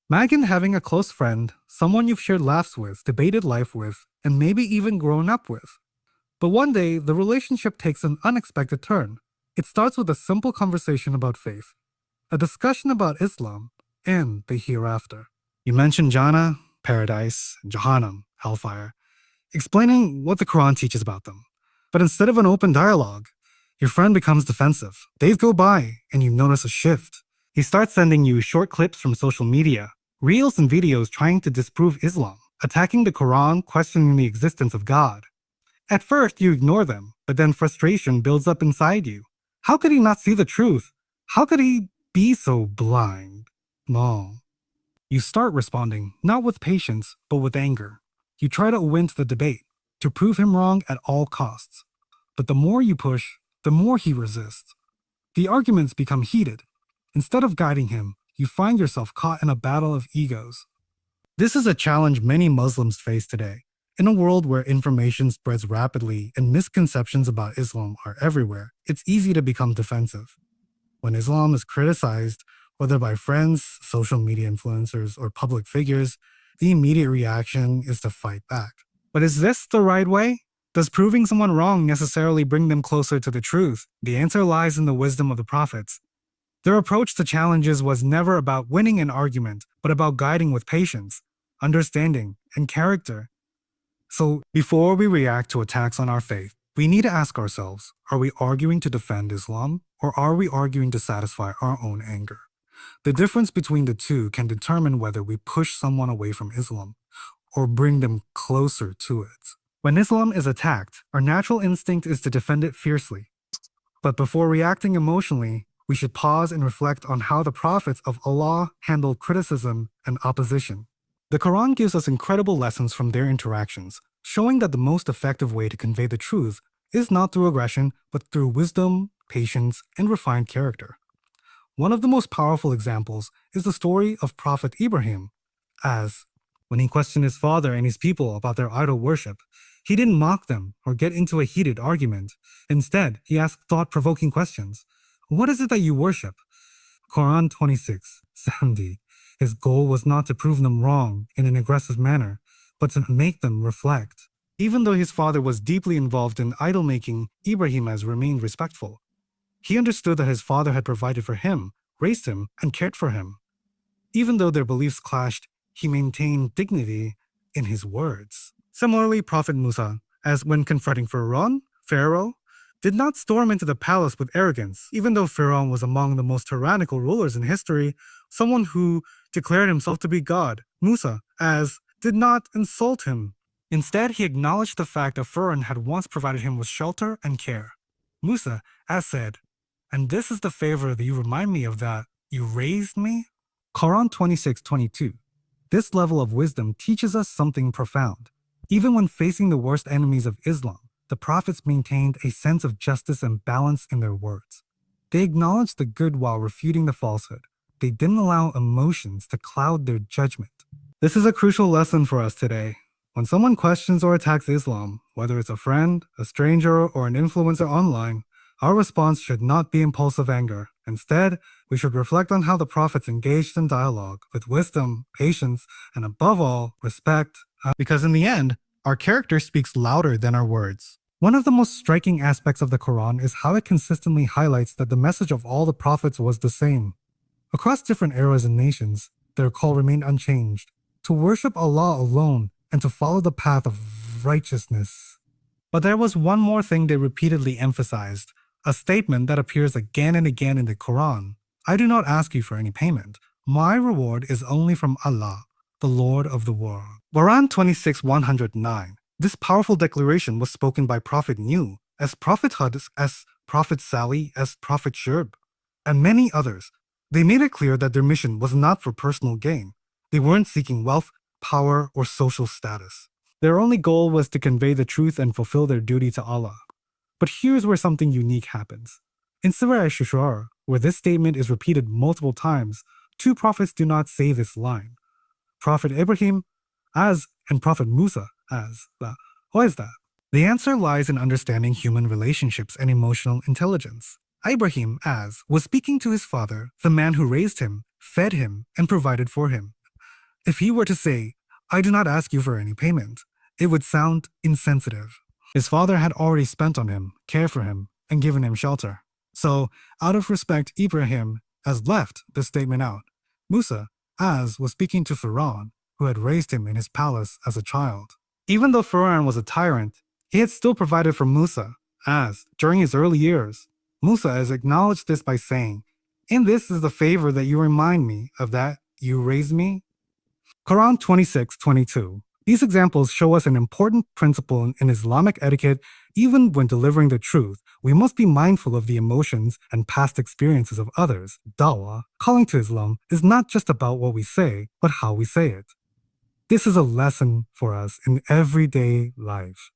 Imagine having a close friend, someone you've shared laughs with, debated life with, and maybe even grown up with. But one day, the relationship takes an unexpected turn. It starts with a simple conversation about faith, a discussion about Islam, and the hereafter. You mention Jannah, paradise, and Jahannam, hellfire, explaining what the Quran teaches about them. But instead of an open dialogue, your friend becomes defensive. Days go by, and you notice a shift. He starts sending you short clips from social media, reels and videos trying to disprove Islam, attacking the Quran, questioning the existence of God. At first, you ignore them, but then frustration builds up inside you. How could he not see the truth? How could he be so blind? No. You start responding, not with patience, but with anger. You try to win the debate, to prove him wrong at all costs. But the more you push, the more he resists. The arguments become heated. Instead of guiding him, you find yourself caught in a battle of egos. This is a challenge many Muslims face today. In a world where information spreads rapidly and misconceptions about Islam are everywhere, it's easy to become defensive. When Islam is criticized, whether by friends, social media influencers, or public figures, the immediate reaction is to fight back. But is this the right way? Does proving someone wrong necessarily bring them closer to the truth? The answer lies in the wisdom of the prophets. Their approach to challenges was never about winning an argument, but about guiding with patience, understanding, and character. So, before we react to attacks on our faith, we need to ask ourselves, are we arguing to defend Islam, or are we arguing to satisfy our own anger? The difference between the two can determine whether we push someone away from Islam, or bring them closer to it. When Islam is attacked, our natural instinct is to defend it fiercely. But before reacting emotionally, we should pause and reflect on how the prophets of Allah handled criticism and opposition. The Quran gives us incredible lessons from their interactions, showing that the most effective way to convey the truth is not through aggression, but through wisdom, patience, and refined character. One of the most powerful examples is the story of Prophet Ibrahim, as when he questioned his father and his people about their idol worship, he didn't mock them or get into a heated argument. Instead, he asked thought-provoking questions. What is it that you worship? Quran 26:70. His goal was not to prove them wrong in an aggressive manner, but to make them reflect. Even though his father was deeply involved in idol-making, Ibrahim has remained respectful. He understood that his father had provided for him, raised him, and cared for him. Even though their beliefs clashed, he maintained dignity in his words. Similarly, Prophet Musa, as when confronting Pharaoh, did not storm into the palace with arrogance. Even though Pharaoh was among the most tyrannical rulers in history, someone who declared himself to be God, Musa, did not insult him. Instead, he acknowledged the fact that Pharaoh had once provided him with shelter and care. Musa, said, "And this is the favor that you remind me of, that you raised me?" Quran 26:22. This level of wisdom teaches us something profound. Even when facing the worst enemies of Islam, the prophets maintained a sense of justice and balance in their words. They acknowledged the good while refuting the falsehood. They didn't allow emotions to cloud their judgment. This is a crucial lesson for us today. When someone questions or attacks Islam, whether it's a friend, a stranger, or an influencer online, our response should not be impulsive anger. Instead, we should reflect on how the prophets engaged in dialogue with wisdom, patience, and above all, respect. Because in the end, our character speaks louder than our words. One of the most striking aspects of the Quran is how it consistently highlights that the message of all the prophets was the same. Across different eras and nations, their call remained unchanged: to worship Allah alone and to follow the path of righteousness. But there was one more thing they repeatedly emphasized, a statement that appears again and again in the Quran. "I do not ask you for any payment. My reward is only from Allah, the Lord of the world." Quran 26:109. This powerful declaration was spoken by Prophet Nuh, as Prophet Hud, as Prophet Salih, as Prophet Shu'aib, and many others. They made it clear that their mission was not for personal gain. They weren't seeking wealth, power, or social status. Their only goal was to convey the truth and fulfill their duty to Allah. But here's where something unique happens. In Surah Ash-Shu'ara, where this statement is repeated multiple times, two prophets do not say this line. Prophet Ibrahim, and Prophet Musa, Why is that? The answer lies in understanding human relationships and emotional intelligence. Ibrahim, was speaking to his father, the man who raised him, fed him, and provided for him. If he were to say, "I do not ask you for any payment," it would sound insensitive. His father had already spent on him, cared for him, and given him shelter. So, out of respect, Ibrahim has left this statement out. Musa, as was speaking to Pharaoh, who had raised him in his palace as a child. Even though Pharaoh was a tyrant, he had still provided for Musa, as, during his early years, Musa has acknowledged this by saying, "In this is the favor that you remind me of that you raised me." Quran 26:22. These examples show us an important principle in Islamic etiquette. Even when delivering the truth, we must be mindful of the emotions and past experiences of others. Dawah, calling to Islam, is not just about what we say, but how we say it. This is a lesson for us in everyday life.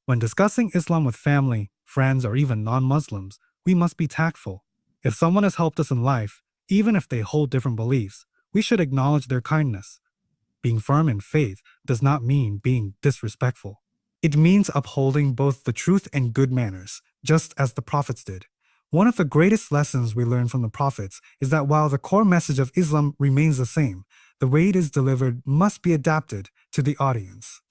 When discussing Islam with family, friends, or even non-Muslims, we must be tactful. If someone has helped us in life, even if they hold different beliefs, we should acknowledge their kindness. Being firm in faith does not mean being disrespectful. It means upholding both the truth and good manners, just as the prophets did. One of the greatest lessons we learn from the prophets is that while the core message of Islam remains the same, the way it is delivered must be adapted to the audience.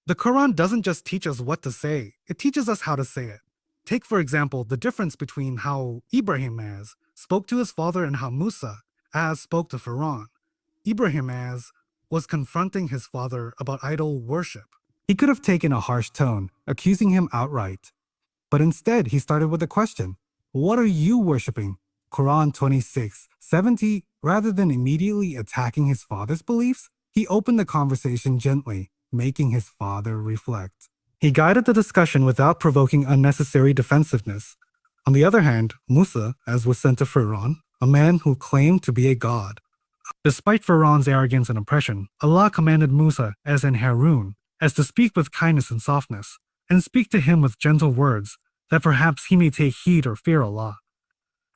The Quran doesn't just teach us what to say, it teaches us how to say it. Take, for example, the difference between how Ibrahim as spoke to his father and how Musa as spoke to Pharaoh. Ibrahim as was confronting his father about idol worship. He could have taken a harsh tone, accusing him outright. But instead, he started with a question. What are you worshiping? Quran 26:70. Rather than immediately attacking his father's beliefs, he opened the conversation gently, making his father reflect. He guided the discussion without provoking unnecessary defensiveness. On the other hand, Musa, as was sent to Pharaoh, a man who claimed to be a god. Despite Pharaoh's arrogance and oppression, Allah commanded Musa, as in Harun, as to speak with kindness and softness, and speak to him with gentle words, that perhaps he may take heed or fear Allah.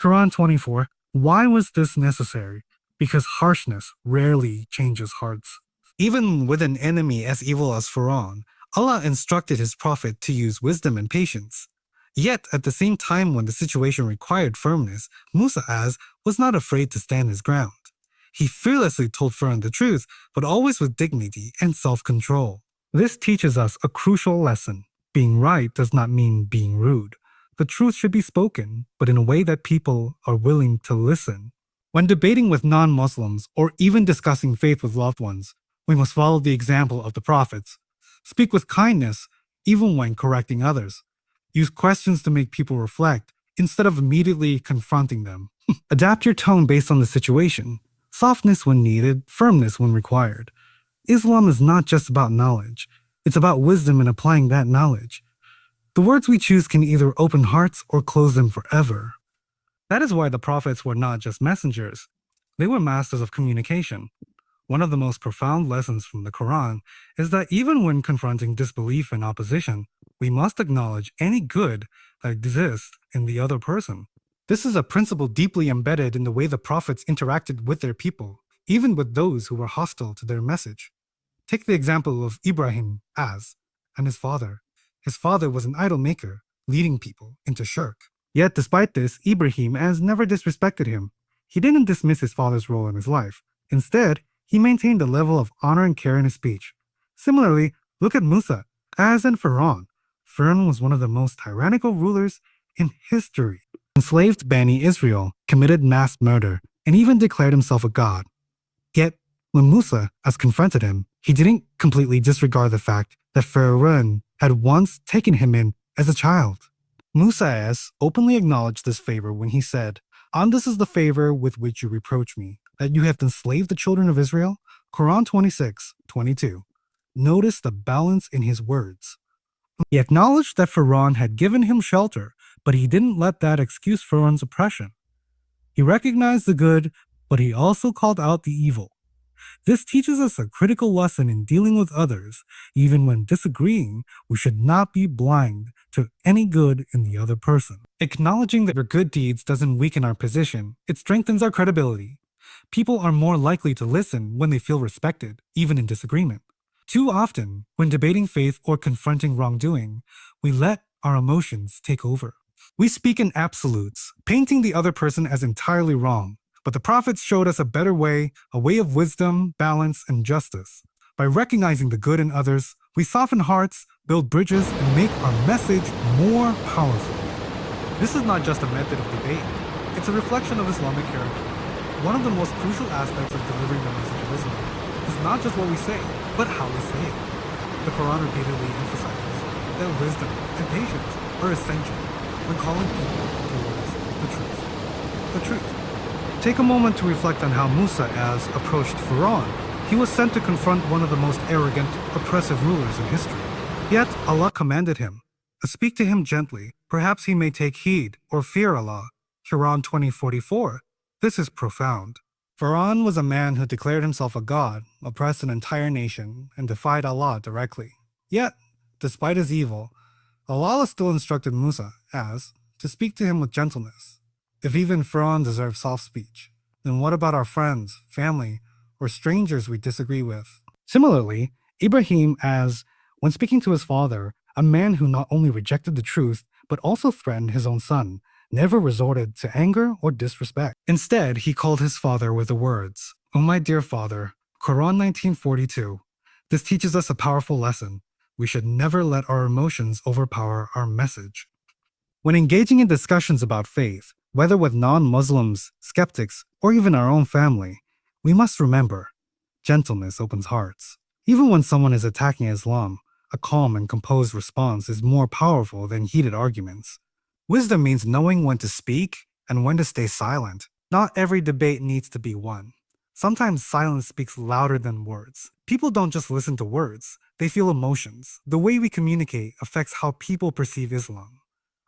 Quran 24. Why was this necessary? Because harshness rarely changes hearts. Even with an enemy as evil as Pharaoh, Allah instructed his prophet to use wisdom and patience. Yet, at the same time when the situation required firmness, Musa was not afraid to stand his ground. He fearlessly told Pharaoh the truth, but always with dignity and self-control. This teaches us a crucial lesson. Being right does not mean being rude. The truth should be spoken, but in a way that people are willing to listen. When debating with non-Muslims or even discussing faith with loved ones, we must follow the example of the prophets. Speak with kindness, even when correcting others. Use questions to make people reflect, instead of immediately confronting them. Adapt your tone based on the situation. Softness when needed, firmness when required. Islam is not just about knowledge. It's about wisdom and applying that knowledge. The words we choose can either open hearts or close them forever. That is why the prophets were not just messengers. They were masters of communication. One of the most profound lessons from the Quran is that even when confronting disbelief and opposition, we must acknowledge any good that exists in the other person. This is a principle deeply embedded in the way the prophets interacted with their people, even with those who were hostile to their message. Take the example of Ibrahim and his father. His father was an idol maker, leading people into shirk. Yet despite this, Ibrahim never disrespected him. He didn't dismiss his father's role in his life. Instead, he maintained a level of honor and care in his speech. Similarly, look at Musa, and Pharaoh. Pharaoh was one of the most tyrannical rulers in history. Enslaved Bani Israel, committed mass murder, and even declared himself a god. Yet, when Musa confronted him, he didn't completely disregard the fact that Pharaoh had once taken him in as a child. Musa openly acknowledged this favor when he said, "And this is the favor with which you reproach me, that you have enslaved the children of Israel." Quran 26:22. Notice the balance in his words. He acknowledged that Pharaoh had given him shelter, but he didn't let that excuse Pharaoh's oppression. He recognized the good, but he also called out the evil. This teaches us a critical lesson in dealing with others. Even when disagreeing, we should not be blind to any good in the other person. Acknowledging that our good deeds doesn't weaken our position, it strengthens our credibility. People are more likely to listen when they feel respected, even in disagreement. Too often, when debating faith or confronting wrongdoing, we let our emotions take over. We speak in absolutes, painting the other person as entirely wrong. But the prophets showed us a better way, a way of wisdom, balance, and justice. By recognizing the good in others, we soften hearts, build bridges, and make our message more powerful. This is not just a method of debate. It's a reflection of Islamic character. One of the most crucial aspects of delivering the message of Islam is not just what we say, but how we say it. The Quran repeatedly emphasizes that wisdom and patience are essential when calling people towards the truth. The truth. Take a moment to reflect on how Musa approached Pharaoh. He was sent to confront one of the most arrogant, oppressive rulers in history. Yet Allah commanded him, "Speak to him gently, perhaps he may take heed or fear Allah." Quran 20:44. This is profound. Pharaoh was a man who declared himself a god, oppressed an entire nation, and defied Allah directly. Yet, despite his evil, Allah still instructed Musa to speak to him with gentleness. If even Pharaoh deserves soft speech, then what about our friends, family, or strangers we disagree with? Similarly, Ibrahim when speaking to his father, a man who not only rejected the truth, but also threatened his own son, never resorted to anger or disrespect. Instead, he called his father with the words, "O my dear father," Quran 19:42. This teaches us a powerful lesson. We should never let our emotions overpower our message. When engaging in discussions about faith, whether with non-Muslims, skeptics, or even our own family, we must remember, gentleness opens hearts. Even when someone is attacking Islam, a calm and composed response is more powerful than heated arguments. Wisdom means knowing when to speak and when to stay silent. Not every debate needs to be won. Sometimes silence speaks louder than words. People don't just listen to words, they feel emotions. The way we communicate affects how people perceive Islam.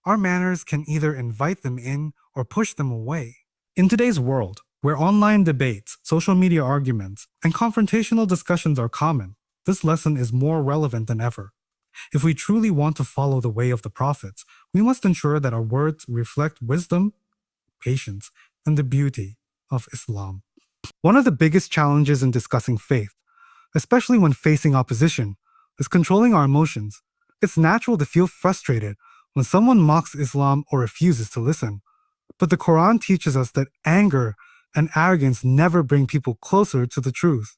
Our manners can either invite them in or push them away. In today's world, where online debates, social media arguments, and confrontational discussions are common, this lesson is more relevant than ever. If we truly want to follow the way of the prophets, we must ensure that our words reflect wisdom, patience, and the beauty of Islam. One of the biggest challenges in discussing faith, especially when facing opposition, is controlling our emotions. It's natural to feel frustrated when someone mocks Islam or refuses to listen. But the Quran teaches us that anger and arrogance never bring people closer to the truth.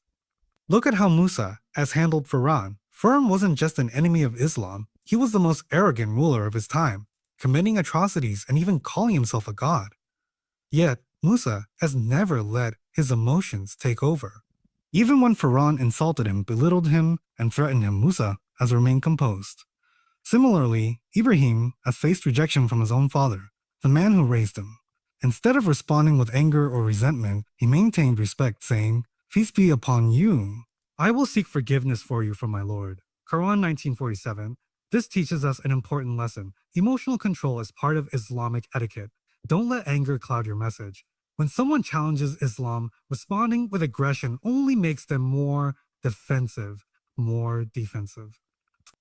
Look at how Musa handled Pharaoh. Pharaoh wasn't just an enemy of Islam, he was the most arrogant ruler of his time, committing atrocities and even calling himself a god. Yet, Musa has never let his emotions take over. Even when Pharaoh insulted him, belittled him, and threatened him, Musa has remained composed. Similarly, Ibrahim has faced rejection from his own father, the man who raised him. Instead of responding with anger or resentment, he maintained respect, saying, "Peace be upon you. I will seek forgiveness for you from my Lord." Quran 19:47. This teaches us an important lesson. Emotional control is part of Islamic etiquette. Don't let anger cloud your message. When someone challenges Islam, responding with aggression only makes them more defensive.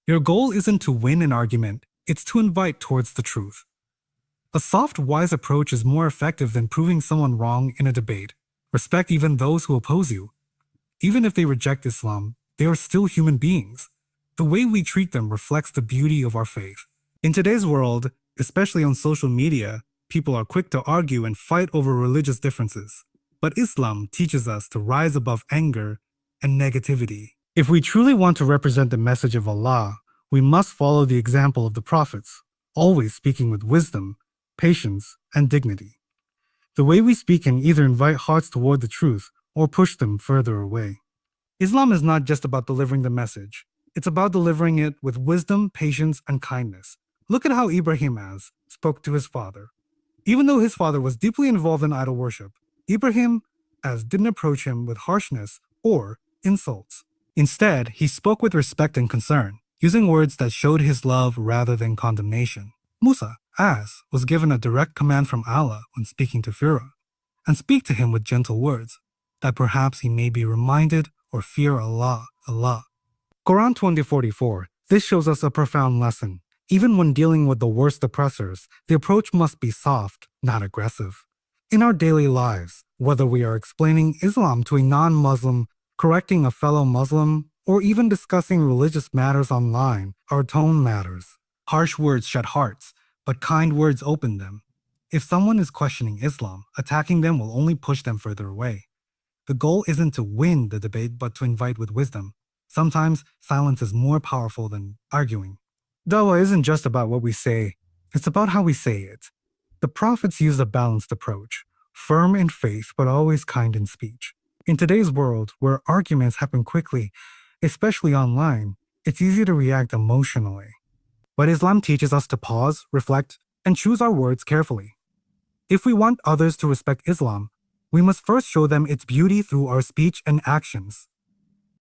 Your goal isn't to win an argument, it's to invite towards the truth. A soft, wise approach is more effective than proving someone wrong in a debate. Respect even those who oppose you. Even if they reject Islam, they are still human beings. The way we treat them reflects the beauty of our faith. In today's world, especially on social media, people are quick to argue and fight over religious differences. But Islam teaches us to rise above anger and negativity. If we truly want to represent the message of Allah, we must follow the example of the prophets, always speaking with wisdom, patience, and dignity. The way we speak can either invite hearts toward the truth or push them further away. Islam is not just about delivering the message. It's about delivering it with wisdom, patience, and kindness. Look at how Ibrahim spoke to his father. Even though his father was deeply involved in idol worship, Ibrahim didn't approach him with harshness or insults. Instead, he spoke with respect and concern, using words that showed his love rather than condemnation. Musa, was given a direct command from Allah when speaking to Pharaoh, and speak to him with gentle words, that perhaps he may be reminded or fear Allah. Quran 20:44. This shows us a profound lesson. Even when dealing with the worst oppressors, the approach must be soft, not aggressive. In our daily lives, whether we are explaining Islam to a non-Muslim, correcting a fellow Muslim, or even discussing religious matters online, our tone matters. Harsh words shut hearts, but kind words open them. If someone is questioning Islam, attacking them will only push them further away. The goal isn't to win the debate, but to invite with wisdom. Sometimes silence is more powerful than arguing. Dawah isn't just about what we say, it's about how we say it. The prophets used a balanced approach, firm in faith but always kind in speech. In today's world, where arguments happen quickly, especially online, it's easy to react emotionally. But Islam teaches us to pause, reflect, and choose our words carefully. If we want others to respect Islam, we must first show them its beauty through our speech and actions.